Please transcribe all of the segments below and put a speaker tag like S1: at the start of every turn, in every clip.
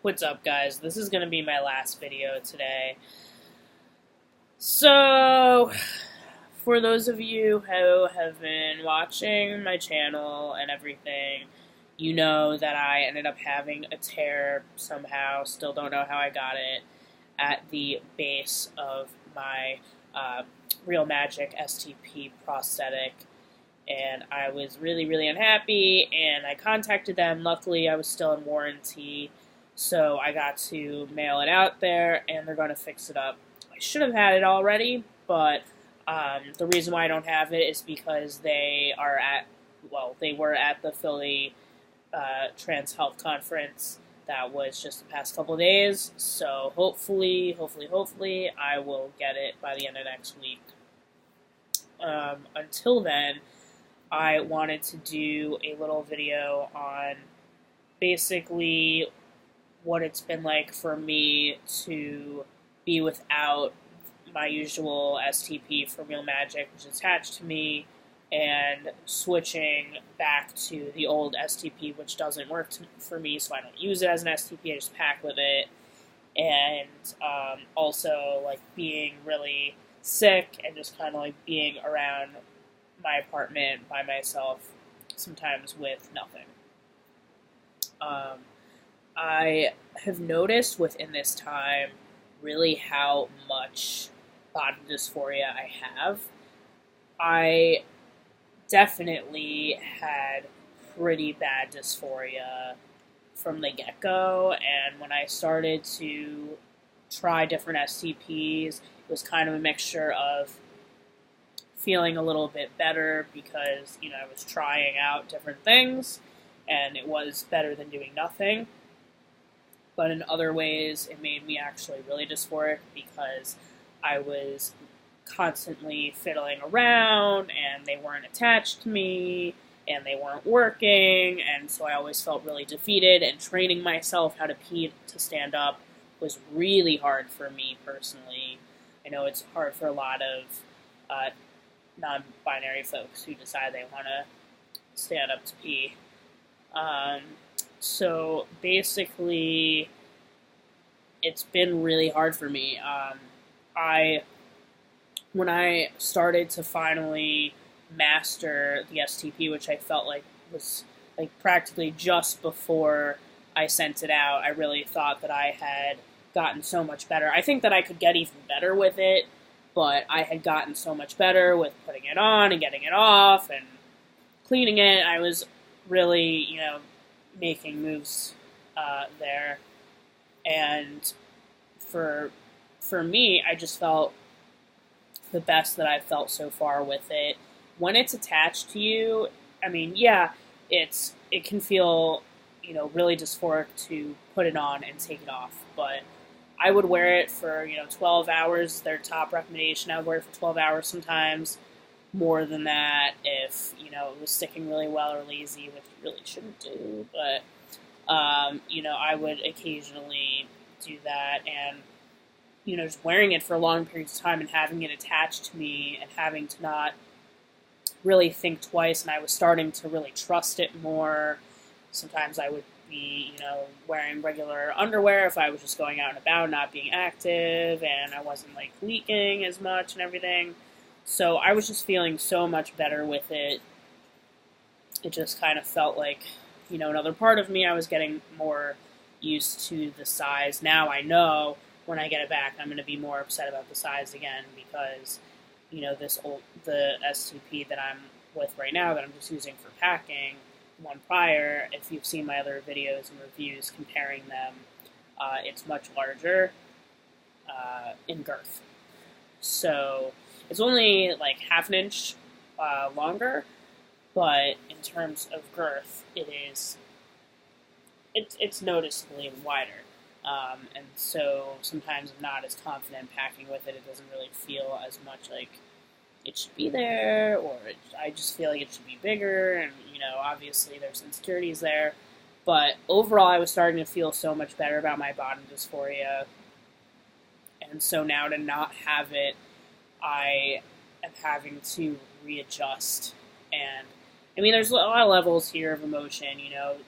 S1: What's up, guys? This is going to be my last video today. So, for those of you who have been watching my channel and everything, you know that I ended up having a tear somehow, still don't know how I got it, at the base of my Real Magic STP prosthetic. And I was really, really unhappy, and I contacted them. Luckily, I was still in warranty, so I got to mail it out there, and they're going to fix it up. I should have had it already, but the reason why I don't have it is because they were at the Philly Trans Health Conference that was just the past couple days, so hopefully, I will get it by the end of next week. Until then, I wanted to do a little video on basically what it's been like for me to be without my usual STP for Real Magic, which is attached to me, and switching back to the old STP, which doesn't work for me, so I don't use it as an STP, I just pack with it, and also like being really sick and just kind of like being around my apartment by myself, sometimes with nothing. I have noticed within this time really how much body dysphoria I have. I definitely had pretty bad dysphoria from the get-go, and when I started to try different STPs, it was kind of a mixture of feeling a little bit better because, I was trying out different things, and it was better than doing nothing. But in other ways, it made me actually really dysphoric because I was constantly fiddling around, and they weren't attached to me, and they weren't working, and so I always felt really defeated, and training myself how to pee to stand up was really hard for me personally. I know it's hard for a lot of non-binary folks who decide they want to stand up to pee. So basically, it's been really hard for me. When I started to finally master the STP, which I felt like was like practically just before I sent it out, I really thought that I had gotten so much better. I think that I could get even better with it, but I had gotten so much better with putting it on and getting it off and cleaning it. I was really, making moves there. And for me, I just felt the best that I've felt so far with it. When it's attached to you, it can feel, really dysphoric to put it on and take it off, but I would wear it for, 12 hours. Their top recommendation, I would wear it for 12 hours sometimes. More than that if, it was sticking really well or lazy, which you really shouldn't do. But, I would occasionally do that. And, just wearing it for long periods of time and having it attached to me and having to not really think twice. And I was starting to really trust it more. Sometimes I would be, wearing regular underwear if I was just going out and about, not being active, and I wasn't, leaking as much and everything. So I was just feeling so much better with it. It just kind of felt like, another part of me. I was getting more used to the size. Now I know when I get it back, I'm going to be more upset about the size again because, the STP that I'm with right now that I'm just using for packing, one prior, if you've seen my other videos and reviews comparing them, it's much larger in girth. So it's only half an inch longer, but in terms of girth, it's noticeably wider. And so sometimes I'm not as confident packing with it. It doesn't really feel as much like it should be there, or I just feel like it should be bigger, and, obviously there's insecurities there. But overall, I was starting to feel so much better about my body dysphoria, and so now to not have it, I am having to readjust. And, there's a lot of levels here of emotion,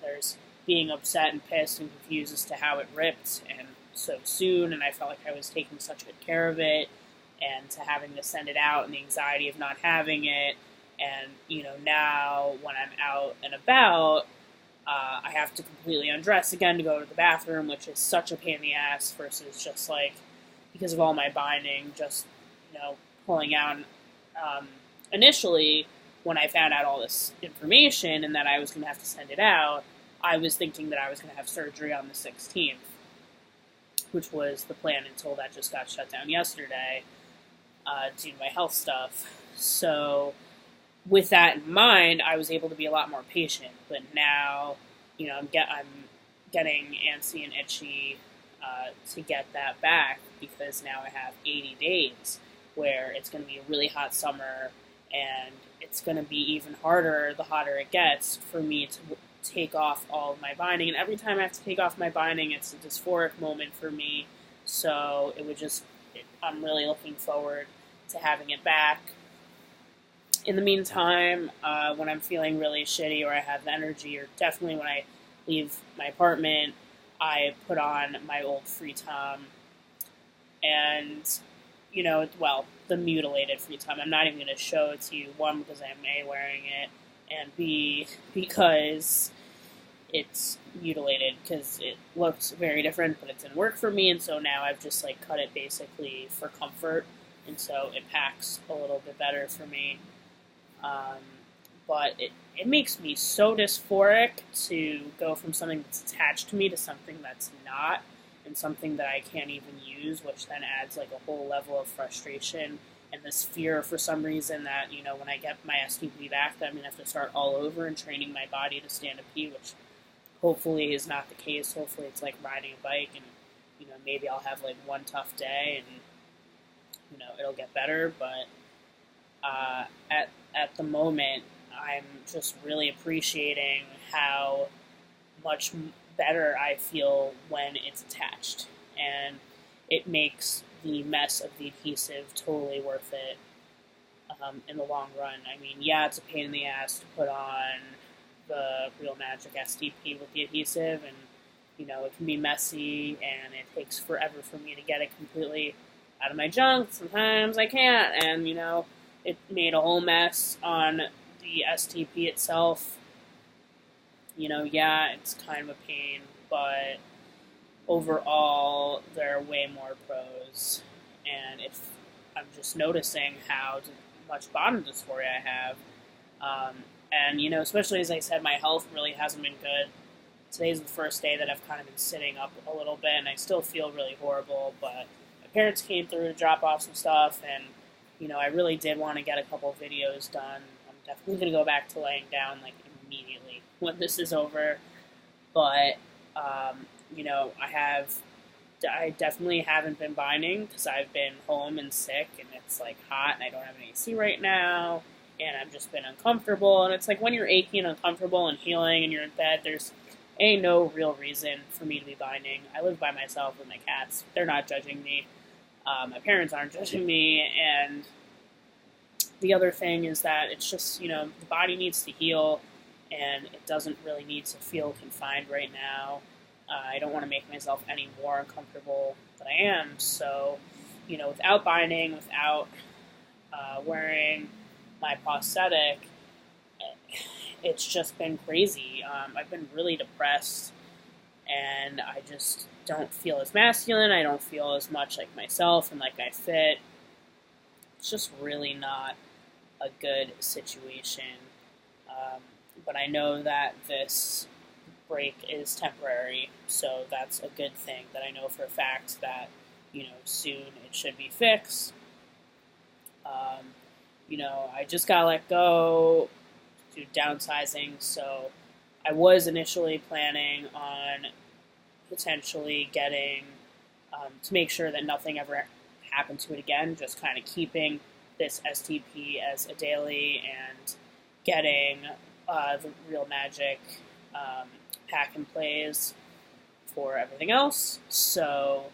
S1: there's being upset and pissed and confused as to how it ripped and so soon, and I felt like I was taking such good care of it, and to having to send it out and the anxiety of not having it, and, now when I'm out and about, I have to completely undress again to go to the bathroom, which is such a pain in the ass versus just because of all my binding, just, pulling out. Initially, when I found out all this information and that I was going to have to send it out, I was thinking that I was going to have surgery on the 16th, which was the plan until that just got shut down yesterday due to my health stuff. So with that in mind, I was able to be a lot more patient. But now, I'm getting antsy and itchy to get that back, because now I have 80 days where it's going to be a really hot summer, and it's going to be even harder the hotter it gets for me to take off all of my binding. And every time I have to take off my binding, it's a dysphoric moment for me. So I'm really looking forward to having it back. In the meantime, when I'm feeling really shitty or I have the energy, or definitely when I leave my apartment, I put on my old Free Tom, and, the mutilated Free Tom. I'm not even going to show it to you, one, because I'm A, wearing it, and B, because it's mutilated, because it looks very different, but it didn't work for me, and so now I've just, cut it basically for comfort, and so it packs a little bit better for me. But it makes me so dysphoric to go from something that's attached to me to something that's not, and something that I can't even use, which then adds a whole level of frustration and this fear for some reason that, when I get my STP back, that I'm going to have to start all over and training my body to stand a pee, which hopefully is not the case. Hopefully it's like riding a bike, and, maybe I'll have one tough day and, it'll get better. But at the moment, I'm just really appreciating how much better I feel when it's attached, and it makes the mess of the adhesive totally worth it in the long run. I mean, yeah, it's a pain in the ass to put on the Real Magic STP with the adhesive, and it can be messy, and it takes forever for me to get it completely out of my junk. Sometimes I can't, and it made a whole mess on the STP itself. Yeah, it's kind of a pain, but overall, there are way more pros. And if I'm just noticing how much bottom dysphoria I have, and especially as I said, my health really hasn't been good. Today's the first day that I've kind of been sitting up a little bit, and I still feel really horrible. But my parents came through to drop off some stuff, and I really did want to get a couple of videos done. I'm definitely going to go back to laying down immediately when this is over. But I definitely haven't been binding because I've been home and sick, and it's hot, and I don't have an AC right now, and I've just been uncomfortable. And it's when you're achy and uncomfortable and healing and you're in bed, there's no real reason for me to be binding. I live by myself with my cats. They're not judging me. My parents aren't judging me, and the other thing is that it's just, the body needs to heal, and it doesn't really need to feel confined right now. I don't want to make myself any more uncomfortable than I am, so, without binding, without wearing my prosthetic, it's just been crazy. I've been really depressed, and I just don't feel as masculine. I don't feel as much like myself and like I fit. It's just really not a good situation. But I know that this break is temporary, so that's a good thing. That I know for a fact that, soon it should be fixed. I just got let go due to downsizing, so I was initially planning on potentially getting, to make sure that nothing ever happened to it again, just kind of keeping this STP as a daily and getting the Real Magic pack and plays for everything else. So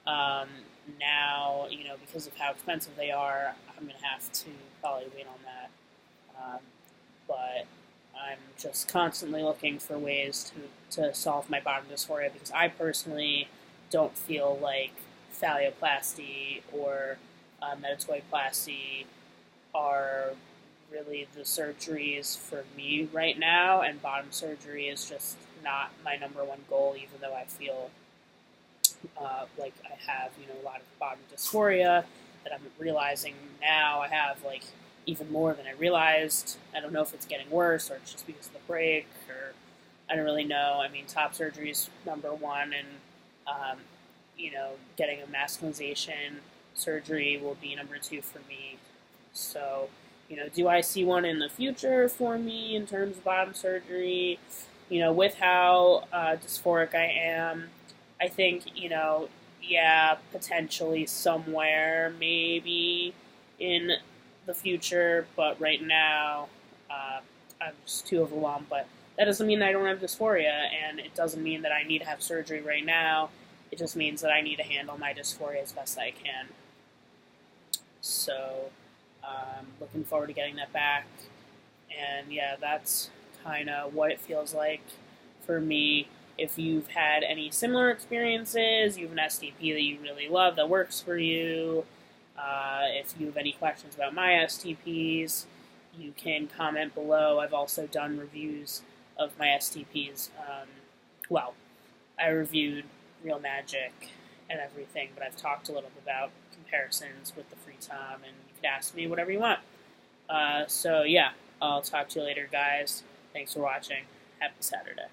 S1: now, because of how expensive they are, I'm going to have to probably wait on that. But I'm just constantly looking for ways to solve my bottom dysphoria because I personally don't feel like phalloplasty or metatoidoplasty are really the surgeries for me right now, and bottom surgery is just not my number one goal, even though I feel like I have, a lot of bottom dysphoria that I'm realizing now I have, like, even more than I realized. I don't know if it's getting worse or it's just because of the break, or I don't really know. I mean, top surgery is number one, and, getting a masculinization surgery will be number two for me. So, do I see one in the future for me in terms of bottom surgery? With how dysphoric I am, I think, yeah, potentially somewhere, maybe in the future, but right now, I'm just too overwhelmed. But that doesn't mean that I don't have dysphoria, and it doesn't mean that I need to have surgery right now. It just means that I need to handle my dysphoria as best I can. So, looking forward to getting that back. And yeah, that's kind of what it feels like for me. If you've had any similar experiences, you have an STP that you really love that works for you, if you have any questions about my STPs, you can comment below. I've also done reviews of my STPs. I reviewed Real Magic and everything, but I've talked a little bit about comparisons with the free time, and you can ask me whatever you want. So yeah, I'll talk to you later, guys. Thanks for watching. Happy Saturday.